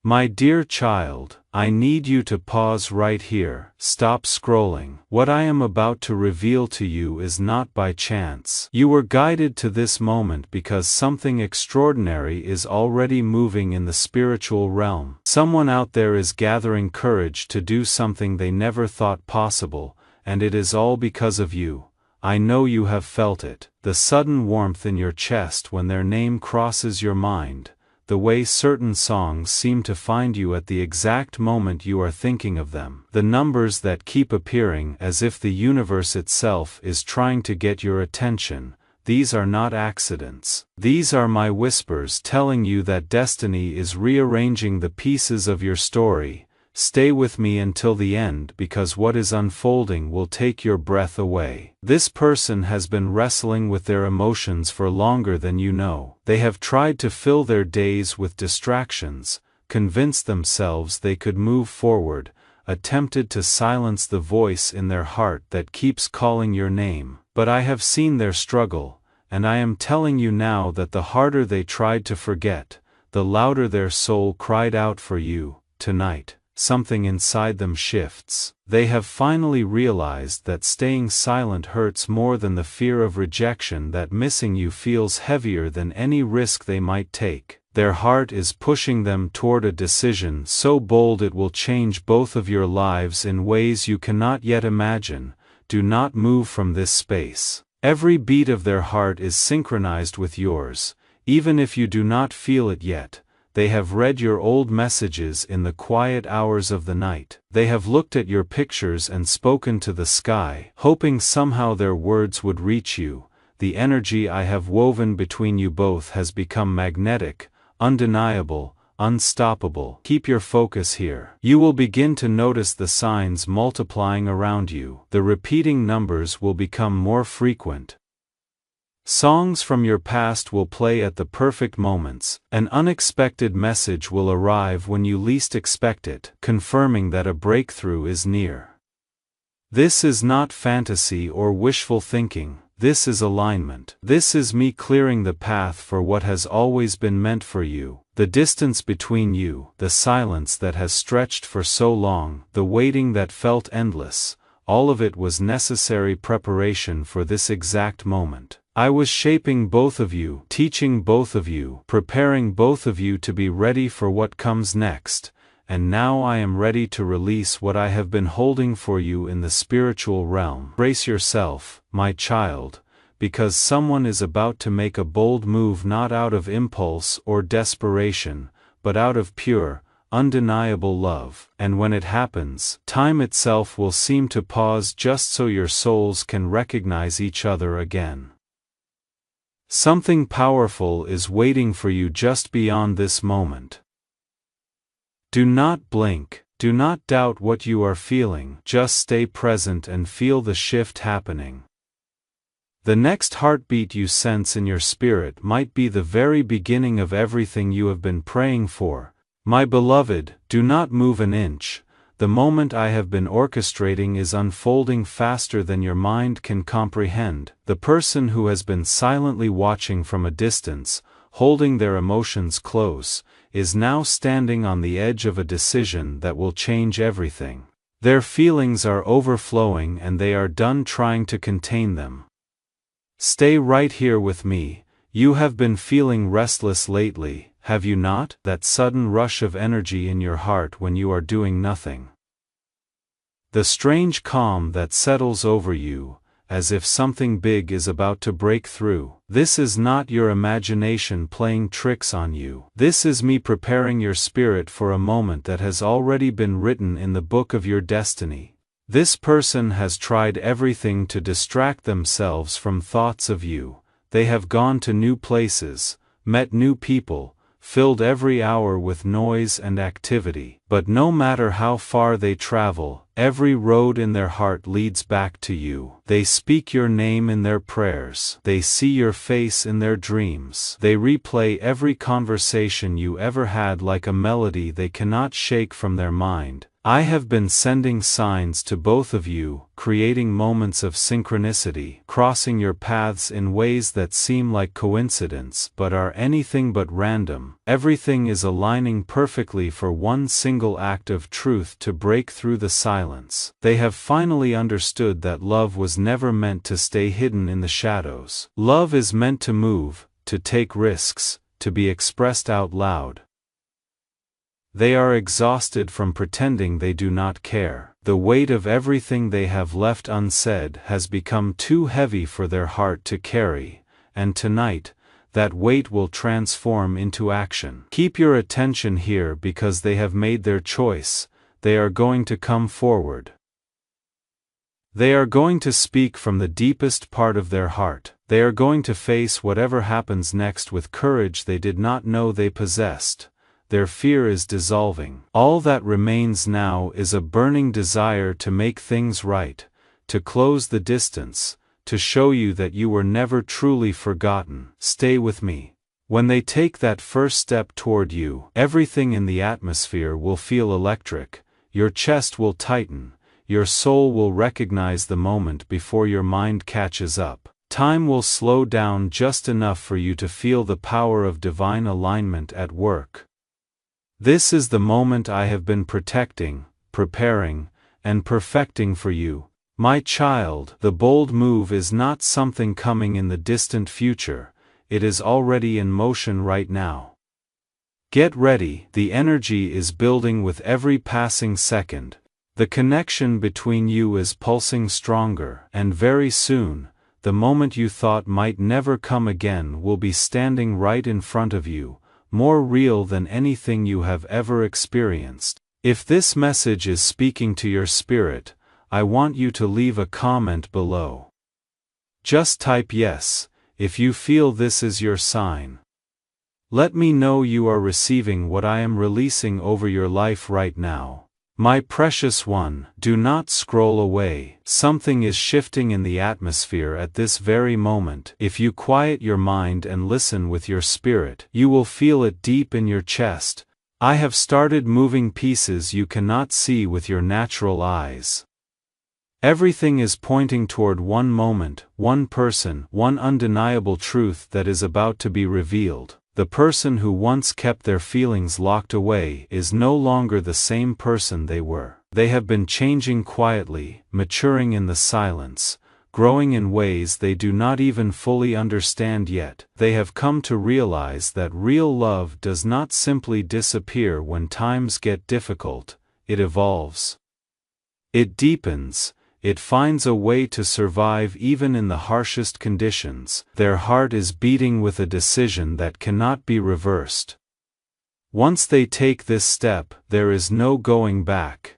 My dear child, I need you to pause right here. Stop scrolling. What I am about to reveal to you is not by chance. You were guided to this moment because something extraordinary is already moving in the spiritual realm. Someone out there is gathering courage to do something they never thought possible, and it is all because of you. I know you have felt it. The sudden warmth in your chest when their name crosses your mind. The way certain songs seem to find you at the exact moment you are thinking of them. The numbers that keep appearing as if the universe itself is trying to get your attention. These are not accidents. These are my whispers telling you that destiny is rearranging the pieces of your story. Stay with me until the end because what is unfolding will take your breath away. This person has been wrestling with their emotions for longer than you know. They have tried to fill their days with distractions, convinced themselves they could move forward, attempted to silence the voice in their heart that keeps calling your name. But I have seen their struggle, and I am telling you now that the harder they tried to forget, the louder their soul cried out for you. Tonight, something inside them shifts. They have finally realized that staying silent hurts more than the fear of rejection, that missing you feels heavier than any risk they might take. Their heart is pushing them toward a decision so bold it will change both of your lives in ways you cannot yet imagine. Do not move from this space. Every beat of their heart is synchronized with yours, even if you do not feel it yet. They have read your old messages in the quiet hours of the night. They have looked at your pictures and spoken to the sky, hoping somehow their words would reach you. The energy I have woven between you both has become magnetic, undeniable, unstoppable. Keep your focus here. You will begin to notice the signs multiplying around you. The repeating numbers will become more frequent. Songs from your past will play at the perfect moments. An unexpected message will arrive when you least expect it, confirming that a breakthrough is near. This is not fantasy or wishful thinking. This is alignment. This is me clearing the path for what has always been meant for you. The distance between you, the silence that has stretched for so long, the waiting that felt endless, all of it was necessary preparation for this exact moment. I was shaping both of you, teaching both of you, preparing both of you to be ready for what comes next, and now I am ready to release what I have been holding for you in the spiritual realm. Brace yourself, my child, because someone is about to make a bold move, not out of impulse or desperation, but out of pure, undeniable love. And when it happens, time itself will seem to pause just so your souls can recognize each other again. Something powerful is waiting for you just beyond this moment. Do not blink, do not doubt what you are feeling, just stay present and feel the shift happening. The next heartbeat you sense in your spirit might be the very beginning of everything you have been praying for. My beloved, do not move an inch. The moment I have been orchestrating is unfolding faster than your mind can comprehend. The person who has been silently watching from a distance, holding their emotions close, is now standing on the edge of a decision that will change everything. Their feelings are overflowing and they are done trying to contain them. Stay right here with me. You have been feeling restless lately, have you not? That sudden rush of energy in your heart when you are doing nothing. The strange calm that settles over you, as if something big is about to break through. This is not your imagination playing tricks on you. This is me preparing your spirit for a moment that has already been written in the book of your destiny. This person has tried everything to distract themselves from thoughts of you. They have gone to new places, met new people, filled every hour with noise and activity. But no matter how far they travel, every road in their heart leads back to you. They speak your name in their prayers. They see your face in their dreams. They replay every conversation you ever had like a melody they cannot shake from their mind. I have been sending signs to both of you, creating moments of synchronicity, crossing your paths in ways that seem like coincidence but are anything but random. Everything is aligning perfectly for one single act of truth to break through the silence. They have finally understood that love was never meant to stay hidden in the shadows. Love is meant to move, to take risks, to be expressed out loud. They are exhausted from pretending they do not care. The weight of everything they have left unsaid has become too heavy for their heart to carry, and tonight, that weight will transform into action. Keep your attention here because they have made their choice. They are going to come forward. They are going to speak from the deepest part of their heart. They are going to face whatever happens next with courage they did not know they possessed. Their fear is dissolving. All that remains now is a burning desire to make things right, to close the distance, to show you that you were never truly forgotten. Stay with me. When they take that first step toward you, everything in the atmosphere will feel electric, your chest will tighten, your soul will recognize the moment before your mind catches up. Time will slow down just enough for you to feel the power of divine alignment at work. This is the moment I have been protecting, preparing, and perfecting for you, my child. The bold move is not something coming in the distant future, it is already in motion right now. Get ready, the energy is building with every passing second. The connection between you is pulsing stronger, and very soon, the moment you thought might never come again will be standing right in front of you, more real than anything you have ever experienced. If this message is speaking to your spirit, I want you to leave a comment below. Just type yes, if you feel this is your sign. Let me know you are receiving what I am releasing over your life right now. My precious one, do not scroll away. Something is shifting in the atmosphere at this very moment. If you quiet your mind and listen with your spirit, you will feel it deep in your chest. I have started moving pieces you cannot see with your natural eyes. Everything is pointing toward one moment, one person, one undeniable truth that is about to be revealed. The person who once kept their feelings locked away is no longer the same person they were. They have been changing quietly, maturing in the silence, growing in ways they do not even fully understand yet. They have come to realize that real love does not simply disappear when times get difficult, it evolves. It deepens. It finds a way to survive even in the harshest conditions. Their heart is beating with a decision that cannot be reversed. Once they take this step, there is no going back.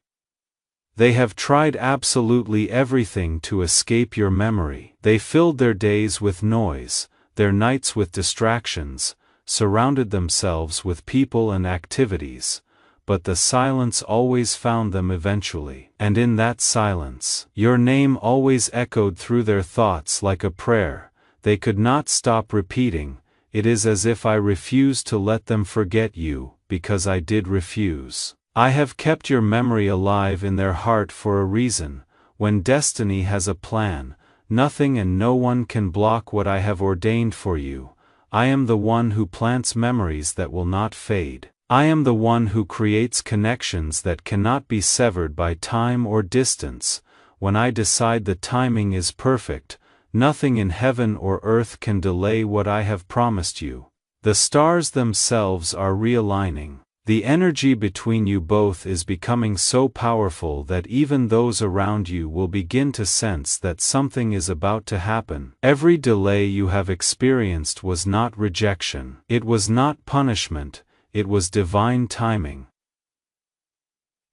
They have tried absolutely everything to escape your memory. They filled their days with noise, their nights with distractions, surrounded themselves with people and activities. But the silence always found them eventually. And in that silence, your name always echoed through their thoughts like a prayer. They could not stop repeating, "It is as if I refused to let them forget you, because I did refuse." I have kept your memory alive in their heart for a reason. When destiny has a plan, nothing and no one can block what I have ordained for you. I am the one who plants memories that will not fade. I am the one who creates connections that cannot be severed by time or distance. When I decide the timing is perfect, nothing in heaven or earth can delay what I have promised you. The stars themselves are realigning. The energy between you both is becoming so powerful that even those around you will begin to sense that something is about to happen. Every delay you have experienced was not rejection. It was not punishment. It was divine timing.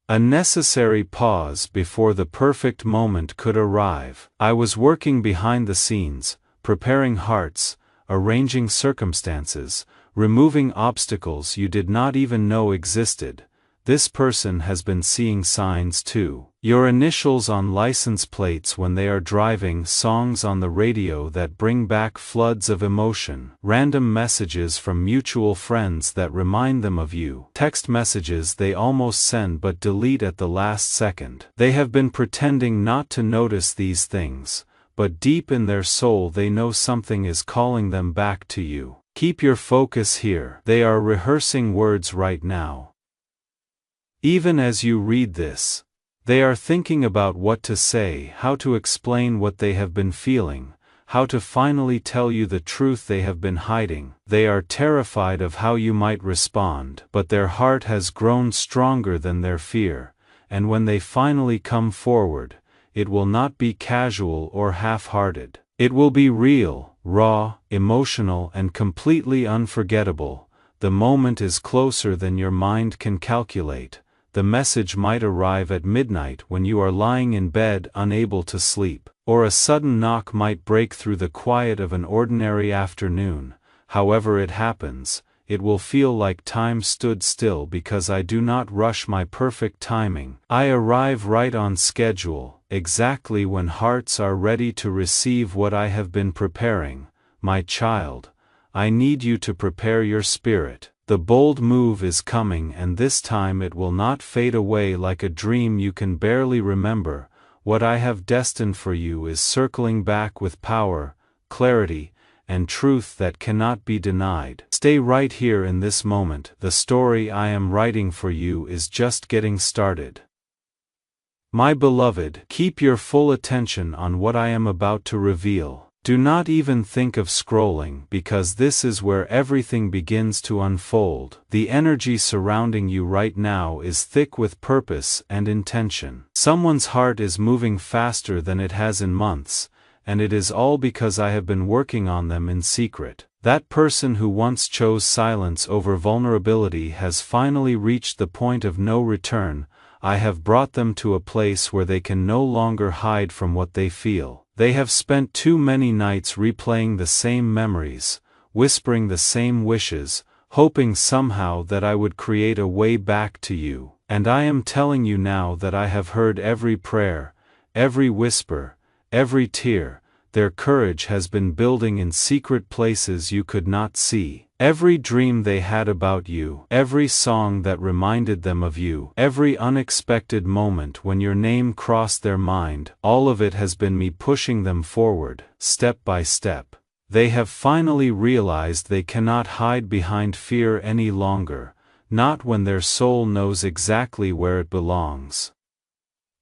A necessary pause before the perfect moment could arrive. I was working behind the scenes, preparing hearts, arranging circumstances, removing obstacles you did not even know existed. this person has been seeing signs too. Your initials on license plates when they are driving, songs on the radio that bring back floods of emotion, random messages from mutual friends that remind them of you, text messages they almost send but delete at the last second. They have been pretending not to notice these things, but deep in their soul they know something is calling them back to you. Keep your focus here. They are rehearsing words right now. Even as you read this, they are thinking about what to say, how to explain what they have been feeling, how to finally tell you the truth they have been hiding. They are terrified of how you might respond, but their heart has grown stronger than their fear, and when they finally come forward, it will not be casual or half-hearted. It will be real, raw, emotional, and completely unforgettable. The moment is closer than your mind can calculate. The message might arrive at midnight when you are lying in bed unable to sleep, or a sudden knock might break through the quiet of an ordinary afternoon. However it happens, it will feel like time stood still because I do not rush my perfect timing. I arrive right on schedule, exactly when hearts are ready to receive what I have been preparing. My child, I need you to prepare your spirit. The bold move is coming, and this time it will not fade away like a dream you can barely remember. What I have destined for you is circling back with power, clarity, and truth that cannot be denied. Stay right here in this moment. The story I am writing for you is just getting started. My beloved, keep your full attention on what I am about to reveal. Do not even think of scrolling, because this is where everything begins to unfold. The energy surrounding you right now is thick with purpose and intention. Someone's heart is moving faster than it has in months, and it is all because I have been working on them in secret. That person who once chose silence over vulnerability has finally reached the point of no return. I have brought them to a place where they can no longer hide from what they feel. They have spent too many nights replaying the same memories, whispering the same wishes, hoping somehow that I would create a way back to you. And I am telling you now that I have heard every prayer, every whisper, every tear. Their courage has been building in secret places you could not see. Every dream they had about you, every song that reminded them of you, every unexpected moment when your name crossed their mind, all of it has been me pushing them forward, step by step. They have finally realized they cannot hide behind fear any longer, not when their soul knows exactly where it belongs.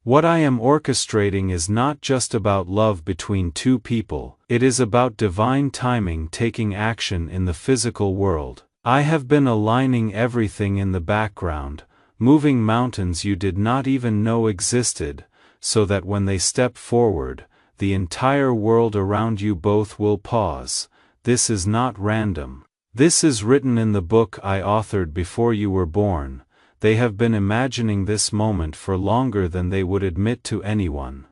What I am orchestrating is not just about love between two people, it is about divine timing taking action in the physical world. I have been aligning everything in the background, moving mountains you did not even know existed, so that when they step forward, the entire world around you both will pause. This is not random. This is written in the book I authored before you were born. They have been imagining this moment for longer than they would admit to anyone.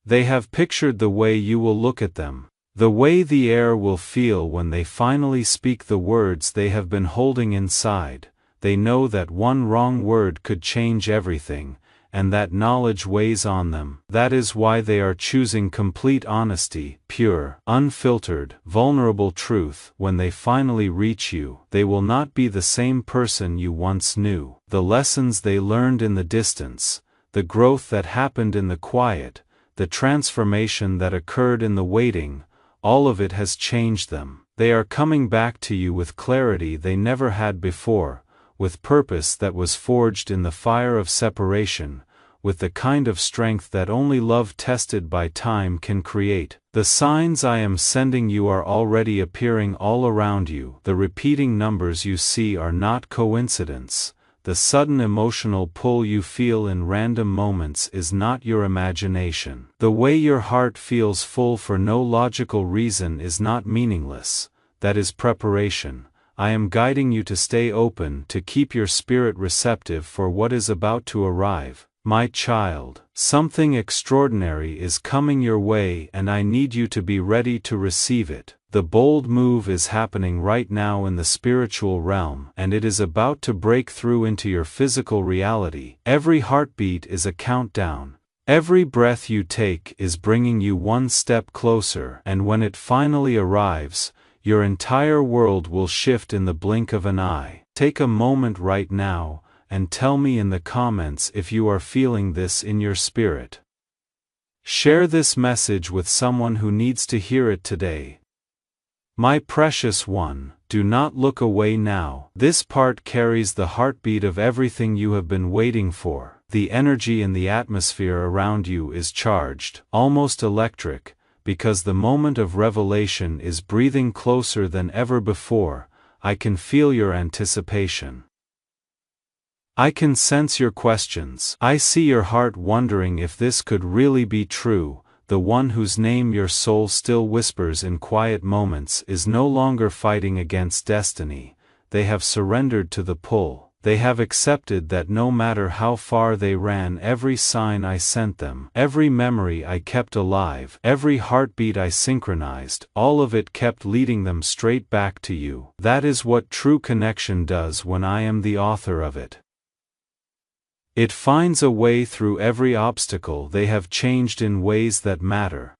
They have pictured the way you will look at them, the way the air will feel when they finally speak the words they have been holding inside. They know that one wrong word could change everything, and that knowledge weighs on them. That is why they are choosing complete honesty, pure, unfiltered, vulnerable truth. When they finally reach you, they will not be the same person you once knew. The lessons they learned in the distance, the growth that happened in the quiet, the transformation that occurred in the waiting, all of it has changed them. They are coming back to you with clarity they never had before, with purpose that was forged in the fire of separation, with the kind of strength that only love tested by time can create. The signs I am sending you are already appearing all around you. The repeating numbers you see are not coincidence. The sudden emotional pull you feel in random moments is not your imagination. The way your heart feels full for no logical reason is not meaningless. That is preparation. I am guiding you to stay open, to keep your spirit receptive for what is about to arrive. My child, something extraordinary is coming your way and I need you to be ready to receive it. the bold move is happening right now in the spiritual realm, and it is about to break through into your physical reality. Every heartbeat is a countdown. Every breath you take is bringing you one step closer, and when it finally arrives, your entire world will shift in the blink of an eye. Take a moment right now, and tell me in the comments if you are feeling this in your spirit. Share this message with someone who needs to hear it today. My precious one, do not look away now. This part carries the heartbeat of everything you have been waiting for. The energy in the atmosphere around you is charged, almost electric, because the moment of revelation is breathing closer than ever before. I can feel your anticipation. I can sense your questions. I see your heart wondering if this could really be true. The one whose name your soul still whispers in quiet moments is no longer fighting against destiny. They have surrendered to the pull. They have accepted that no matter how far they ran, every sign I sent them, every memory I kept alive, every heartbeat I synchronized, all of it kept leading them straight back to you. That is what true connection does when I am the author of it. It finds a way through every obstacle. They have changed in ways that matter.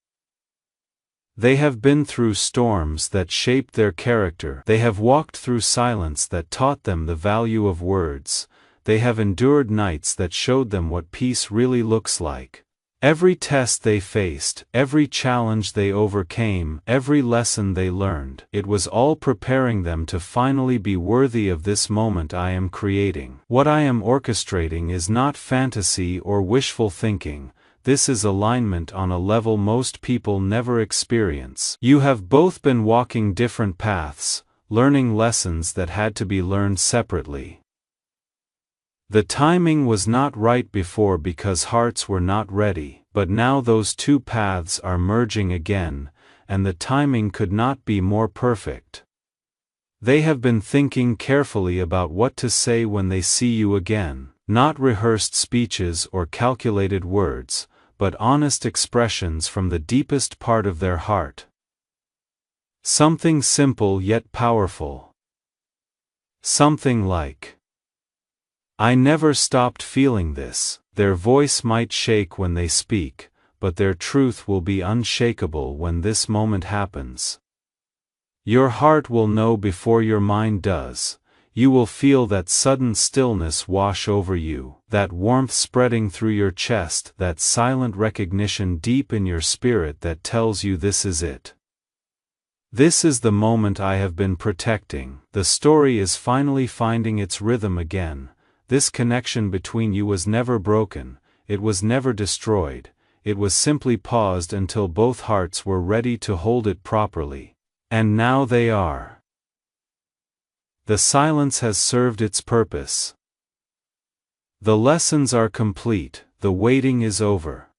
They have been through storms that shaped their character. They have walked through silence that taught them the value of words. They have endured nights that showed them what peace really looks like. Every test they faced, every challenge they overcame, every lesson they learned, it was all preparing them to finally be worthy of this moment I am creating. What I am orchestrating is not fantasy or wishful thinking. This is alignment on a level most people never experience. You have both been walking different paths, learning lessons that had to be learned separately. The timing was not right before because hearts were not ready, but now those two paths are merging again, and the timing could not be more perfect. They have been thinking carefully about what to say when they see you again, not rehearsed speeches or calculated words, but honest expressions from the deepest part of their heart. Something simple yet powerful. Something like, I never stopped feeling this. Their voice might shake when they speak, but their truth will be unshakable when this moment happens. Your heart will know before your mind does. You will feel that sudden stillness wash over you, that warmth spreading through your chest, that silent recognition deep in your spirit that tells you this is it. This is the moment I have been protecting. The story is finally finding its rhythm again. This connection between you was never broken, it was never destroyed, it was simply paused until both hearts were ready to hold it properly. And now they are. The silence has served its purpose. The lessons are complete, the waiting is over.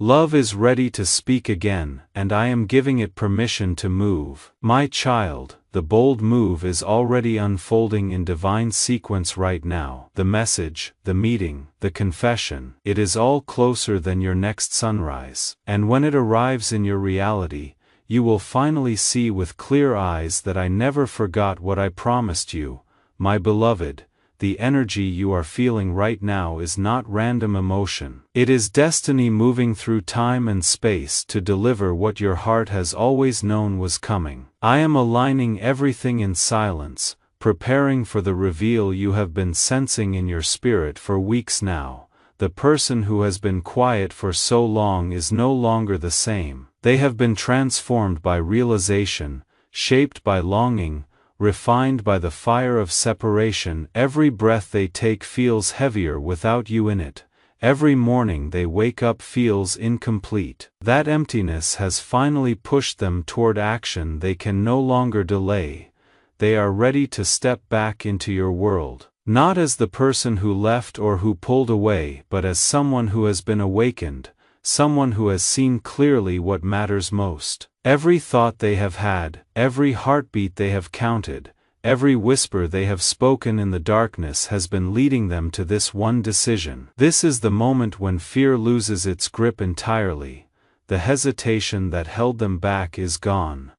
Love is ready to speak again, and I am giving it permission to move. My child, the bold move is already unfolding in divine sequence right now. The message, the meeting, the confession, it is all closer than your next sunrise. And when it arrives in your reality, you will finally see with clear eyes that I never forgot what I promised you, my beloved. The energy you are feeling right now is not random emotion. It is destiny moving through time and space to deliver what your heart has always known was coming. I am aligning everything in silence, preparing for the reveal you have been sensing in your spirit for weeks now. The person who has been quiet for so long is no longer the same. They have been transformed by realization, shaped by longing, refined by the fire of separation. Every breath they take feels heavier without you in it. Every morning they wake up feels incomplete. That emptiness has finally pushed them toward action they can no longer delay. They are ready to step back into your world, not as the person who left or who pulled away, but as someone who has been awakened, someone who has seen clearly what matters most. Every thought they have had, every heartbeat they have counted, every whisper they have spoken in the darkness has been leading them to this one decision. This is the moment when fear loses its grip entirely. the hesitation that held them back is gone.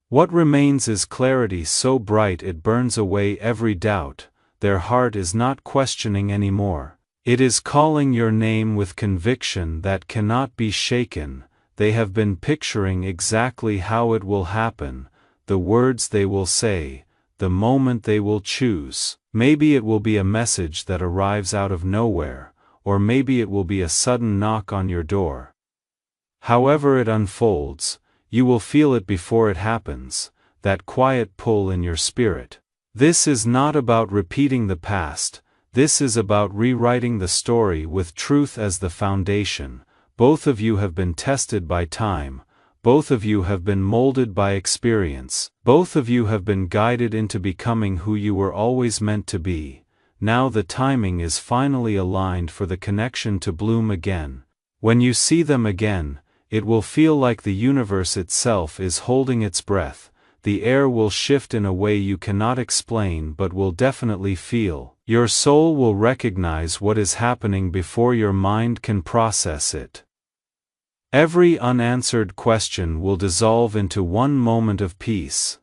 What remains is clarity so bright it burns away every doubt. Their heart is not questioning anymore. It is calling your name with conviction that cannot be shaken. They have been picturing exactly how it will happen, the words they will say, the moment they will choose. Maybe it will be a message that arrives out of nowhere, or maybe it will be a sudden knock on your door. However it unfolds, you will feel it before it happens, that quiet pull in your spirit. This is not about repeating the past, this is about rewriting the story with truth as the foundation. Both of you have been tested by time, both of you have been molded by experience, both of you have been guided into becoming who you were always meant to be. Now the timing is finally aligned for the connection to bloom again. When you see them again, it will feel like the universe itself is holding its breath. The air will shift in a way you cannot explain but will definitely feel. Your soul will recognize what is happening before your mind can process it. Every unanswered question will dissolve into one moment of peace.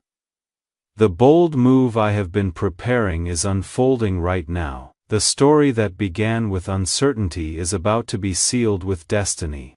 The bold move I have been preparing is unfolding right now. The story that began with uncertainty is about to be sealed with destiny.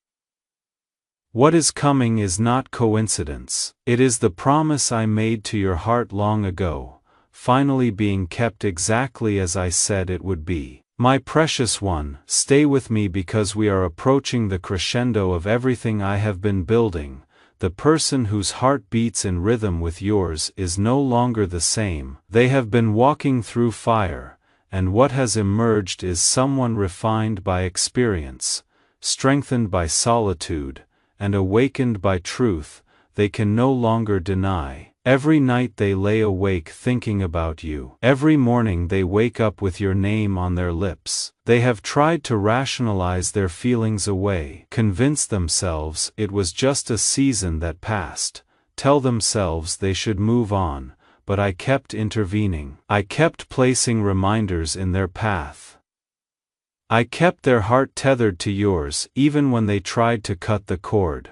What is coming is not coincidence. It is the promise I made to your heart long ago, finally being kept exactly as I said it would be. My precious one, stay with me because we are approaching the crescendo of everything I have been building. The person whose heart beats in rhythm with yours is no longer the same. They have been walking through fire, and what has emerged is someone refined by experience, strengthened by solitude, and awakened by truth they can no longer deny. Every night they lay awake thinking about you. Every morning they wake up with your name on their lips. They have tried to rationalize their feelings away, convince themselves it was just a season that passed, tell themselves they should move on, but I kept intervening. I kept placing reminders in their path. I kept their heart tethered to yours even when they tried to cut the cord.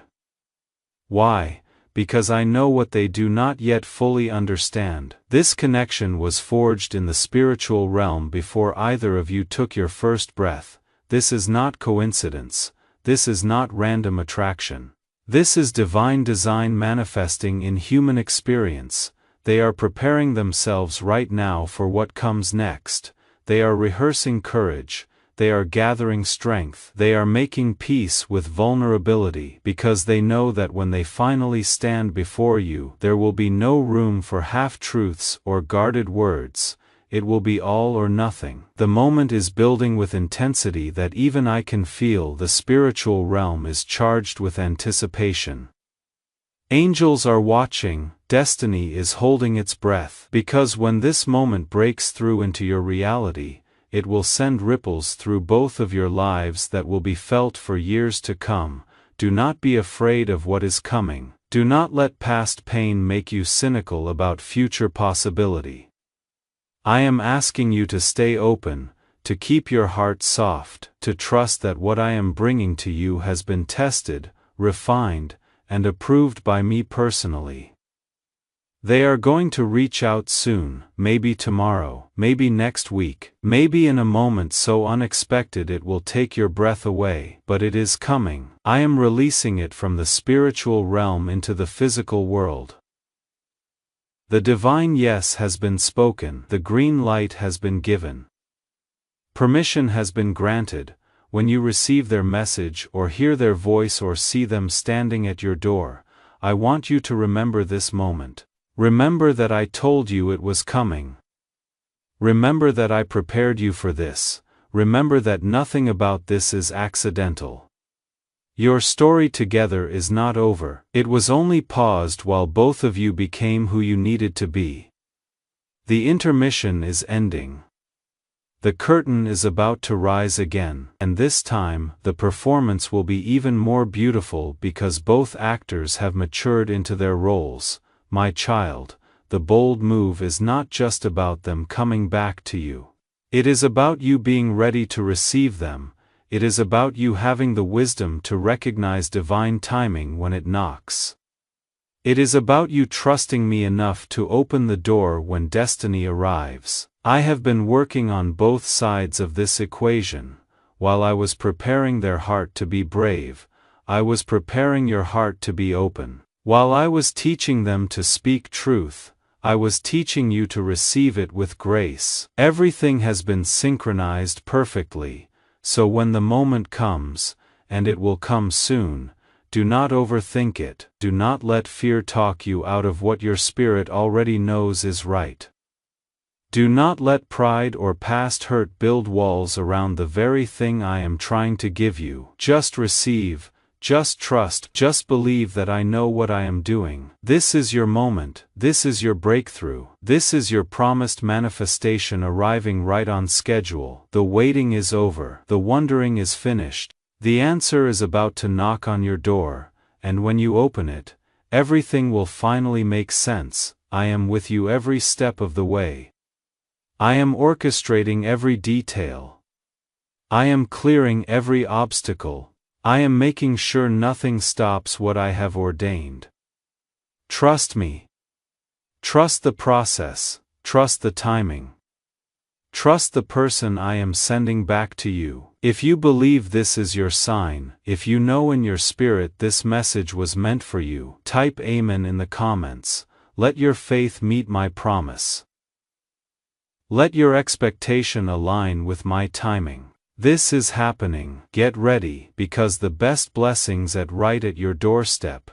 Why? Because I know what they do not yet fully understand. This connection was forged in the spiritual realm before either of you took your first breath. This is not coincidence. This is not random attraction. This is divine design manifesting in human experience. They are preparing themselves right now for what comes next. They are rehearsing courage. They are gathering strength. They are making peace with vulnerability because they know that when they finally stand before you, there will be no room for half-truths or guarded words. It will be all or nothing. The moment is building with intensity that even I can feel. The spiritual realm is charged with anticipation. Angels are watching, destiny is holding its breath, because when this moment breaks through into your reality, it will send ripples through both of your lives that will be felt for years to come. Do not be afraid of what is coming. Do not let past pain make you cynical about future possibility. I am asking you to stay open, to keep your heart soft, to trust that what I am bringing to you has been tested, refined, and approved by me personally. They are going to reach out soon, maybe tomorrow, maybe next week, maybe in a moment so unexpected it will take your breath away, but it is coming. I am releasing it from the spiritual realm into the physical world. The divine yes has been spoken, the green light has been given. Permission has been granted. When you receive their message or hear their voice or see them standing at your door, I want you to remember this moment. Remember that I told you it was coming. Remember that I prepared you for this. Remember that nothing about this is accidental. Your story together is not over. It was only paused while both of you became who you needed to be. The intermission is ending. The curtain is about to rise again, and this time, the performance will be even more beautiful because both actors have matured into their roles. My child, the bold move is not just about them coming back to you. It is about you being ready to receive them. it is about you having the wisdom to recognize divine timing when it knocks. It is about you trusting me enough to open the door when destiny arrives. I have been working on both sides of this equation. While I was preparing their heart to be brave, I was preparing your heart to be open. While I was teaching them to speak truth, I was teaching you to receive it with grace. Everything has been synchronized perfectly, so when the moment comes, and it will come soon, do not overthink it. Do not let fear talk you out of what your spirit already knows is right. Do not let pride or past hurt build walls around the very thing I am trying to give you. Just receive, just trust, just believe that I know what I am doing. This is your moment, this is your breakthrough, this is your promised manifestation arriving right on schedule. The waiting is over, the wondering is finished. The answer is about to knock on your door, and when you open it, everything will finally make sense. I am with you every step of the way. I am orchestrating every detail. I am clearing every obstacle. I am making sure nothing stops what I have ordained. Trust me. Trust the process, trust the timing. Trust the person I am sending back to you. If you believe this is your sign, if you know in your spirit this message was meant for you, type Amen in the comments. Let your faith meet my promise. Let your expectation align with my timing. This is happening. Get ready, because the best blessings are right at your doorstep.